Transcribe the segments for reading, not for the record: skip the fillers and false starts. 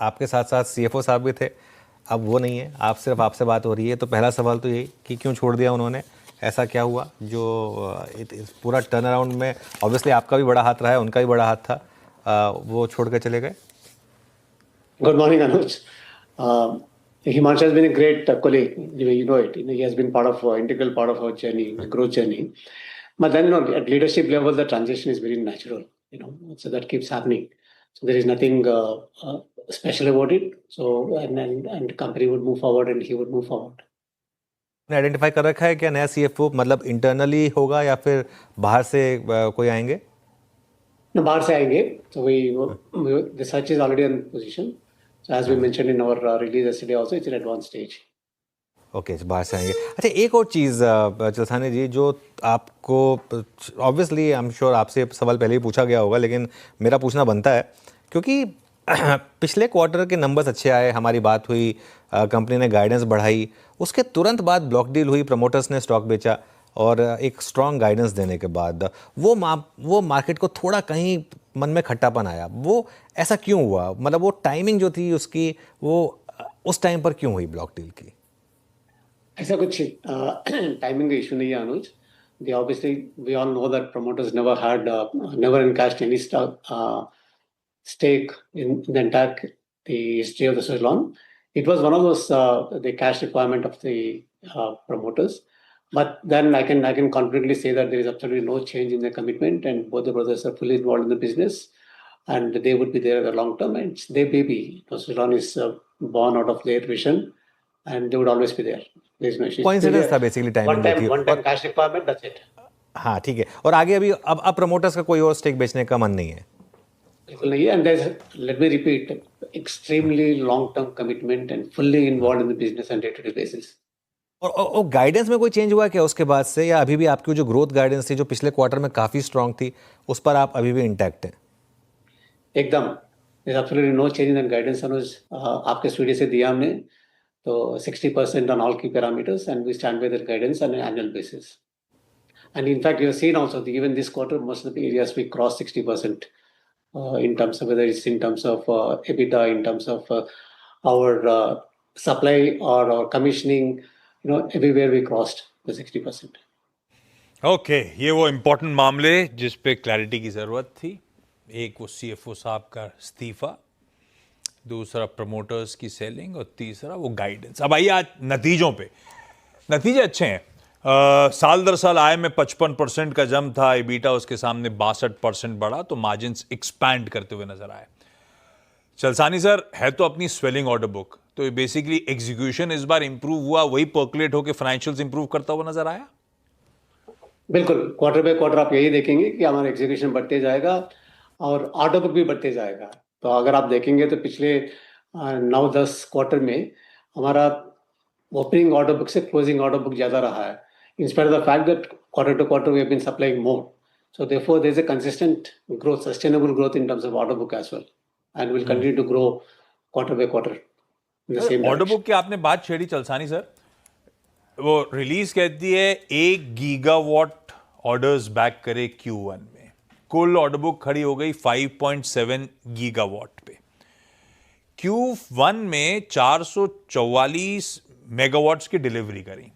आपके साथ साथ CFO साहब भी थे, अब वो नहीं है, आप सिर्फ आपसे बात हो रही है। तो पहला सवाल तो यही कि क्यों छोड़ दिया उन्होंने, ऐसा क्या हुआ जो इस पूरा टर्न अराउंड में ऑब्वियसली आपका भी बड़ा हाथ रहा है, उनका भी बड़ा हाथ था, वो छोड़ के चले गए? Good morning, Anuj. Himanshu has been a great colleague. You know it. He has been part of integral part of our journey, growth journey. But then, at leadership level, the transition is very natural. So that keeps happening. So there is nothing special about it. So and company would move forward, and he would move forward. Identify कर रखा है क्या नया CFO, मतलब internally होगा या फिर बाहर से कोई आएंगे? No, बाहर से आएंगे. So the search is already in position. So as we mentioned in our release yesterday, also it's in advanced stage. Okay, बाहर से आएंगे। अच्छा, एक और चीज़ चलसानी जी, जो आपको ऑब्वियसली आई एम श्योर आपसे सवाल पहले ही पूछा गया होगा, लेकिन मेरा पूछना बनता है क्योंकि पिछले क्वार्टर के नंबर्स अच्छे आए, हमारी बात हुई, कंपनी ने गाइडेंस बढ़ाई, उसके तुरंत बाद ब्लॉक डील हुई, प्रमोटर्स ने स्टॉक बेचा, और एक स्ट्रॉन्ग गाइडेंस देने के बाद वो मार्केट को थोड़ा कहीं मन में खट्टापन आया। वो ऐसा क्यों हुआ? मतलब वो टाइमिंग जो थी उसकी, वो उस टाइम पर क्यों हुई ब्लॉक डील की? ऐसा कुछ टाइमिंग का इशू नहीं है अनुज. They obviously, we all know that promoters never encashed any stake in the entire the history of the Suzlon. It was one of those the cash requirement of the promoters. But then I can confidently say that there is absolutely no change in their commitment, and both the brothers are fully involved in the business, and they would be there at the long term. And it's their baby. Suzlon is born out of their vision, and they would always be there. There is no issue. Coincidence था basically, timing जो थी। One time cash requirement, that's it. हाँ ठीक है, और आगे अभी अब प्रमोटर्स का कोई और स्टेक बेचने का मन नहीं है? बिल्कुल नहीं है. And there's, let me repeat, extremely long-term commitment and fully involved in the business on day-to-day basis. और गाइडेंस में कोई चेंज हुआ क्या उसके बाद से, या अभी भी आपकी जो ग्रोथ गाइडेंस थी जो पिछले क्वार्टर में काफ़ी स्ट्रांग थी, उस पर आप अभी भी इंटैक्ट हैं? एकदम. There's absolutely no change in that guidance अनुज. आपके स्टूडियो से दिया हमने, तो 60% on all key parameters, and we stand by that guidance on an annual basis. And in fact, you have seen also even this quarter, most of the areas we crossed 60% in terms of whether it's in terms of EBITDA, in terms of our supply or our commissioning, everywhere we crossed the 60%. Okay, ये वो important मामले जिस पे clarity की ज़रूरत थी। एक वो CFO साहब का इस्तीफा, दूसरा प्रमोटर्स की सेलिंग, और तीसरा वो गाइडेंस। अब आइए आज नतीजों पे। नतीजे अच्छे हैं। साल दर साल आय में 55% का जम था, EBITDA उसके सामने 62% बढ़ा, तो मार्जिन्स एक्सपैंड करते हुए नजर आए। चलसानी सर, है तो अपनी स्वेलिंग ऑर्डर बुक, तो बेसिकली एग्जीक्यूशन इस बार इंप्रूव हुआ, वही पर्कुलेट होकर फाइनेंशियल्स इंप्रूव करता हुआ नजर आया? बिल्कुल, क्वार्टर बाय क्वार्टर आप यही देखेंगे कि हमारा एग्जीक्यूशन बढ़ते जाएगा और ऑर्डर बुक भी बढ़ते जाएगा। तो अगर आप देखेंगे तो पिछले 9-10 क्वार्टर में हमारा ओपनिंग ऑर्डर बुक से क्लोजिंग ऑर्डर बुक ज़्यादा रहा है, in spite of the fact that quarter to quarter we have been supplying more. So therefore, there is a consistent growth, sustainable growth in terms of order book as well, and we'll continue to grow quarter by quarter in the same order direction. Book की आपने बात छेड़ी चलसानी sir, वो release कहती है 1 gigawatt orders back करे Q1 में, कुल ऑर्डर बुक खड़ी हो गई 5.7 गीगावाट पे। Q1 में 444 मेगावाट्स की डिलीवरी करी।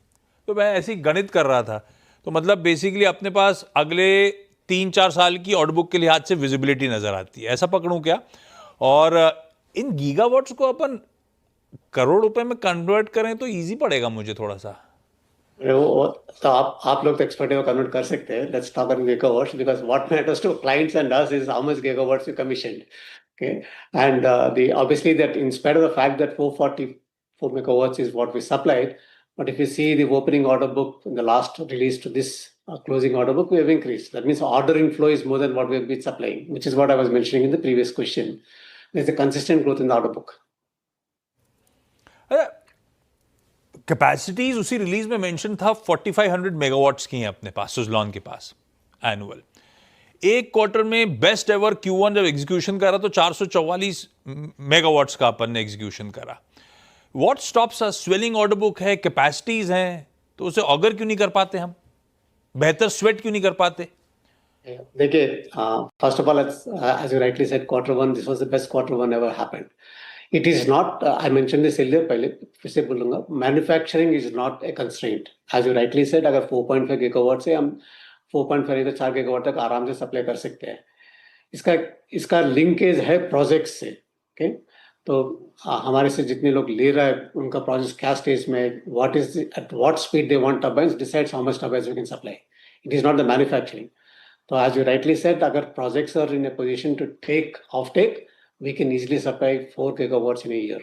तो मैं ऐसी गणित कर रहा था, तो मतलब बेसिकली अपने पास अगले 3-4 साल की ऑर्डर बुक के लिहाज से विजिबिलिटी नजर आती है, ऐसा पकड़ूं क्या? और इन गीगावाट्स को अपन करोड़ रुपए में कन्वर्ट करें तो इजी पड़ेगा मुझे थोड़ा सा। तो आप लोग तो एक्सपर्ट है, कन्वर्ट कर सकते हैं. Let's talk about gigawatts, because what matters to clients and us is how much gigawatts you commissioned. Okay, and obviously that in spite of the fact that 444 megawatts is what we supplied, but if you see the opening order book in the last release to this closing order book, we have increased. That means order inflow is more than what we have been supplying, which is what I was mentioning in the previous question. There's a consistent growth in the order book. Capacities उसी release में mention था 4500 megawatts की हैं अपने पास, सुजलॉन के पास annual. एक quarter में best ever Q1 जब एग्जीक्यूशन करा तो 444 मेगावाट्स का अपन ने एग्जीक्यूशन करा। What stops us? Swelling order book है, कैपेसिटीज हैं, तो उसे ऑगर क्यों नहीं कर पाते हम? बेहतर स्वेट क्यों नहीं कर पाते? देखिए, first of all, as you rightly said, quarter one, this was the best quarter one ever happened. It is not, I mentioned this earlier, पहले फिर से बोलूंगा, manufacturing is not a constraint. As you rightly said, अगर 4.5 gigawatt से हम 4.5 नहीं तो 4 gigawatt तक आराम से सप्लाई कर सकते हैं. इसका लिंकेज है प्रोजेक्ट से. ओके, तो हमारे से जितने लोग ले रहा है उनका प्रोजेक्ट क्या स्टेज में, what is at what speed they want turbines decides how much turbines we can supply. It is not the manufacturing. तो एज यू राइटली सेड, अगर projects are in a position to take off take, we can easily supply 4 gigawatts in a year.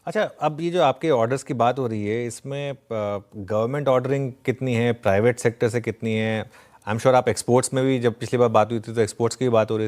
अच्छा, अब ये जो आपके orders की बात हो रही है, इसमें गवर्नमेंट ऑर्डरिंग कितनी है, प्राइवेट सेक्टर से कितनी है? आई एम श्योर आप एक्सपोर्ट्स में भी, जब पिछली बार बात हुई थी तो एक्सपोर्ट्स की भी बात हो रही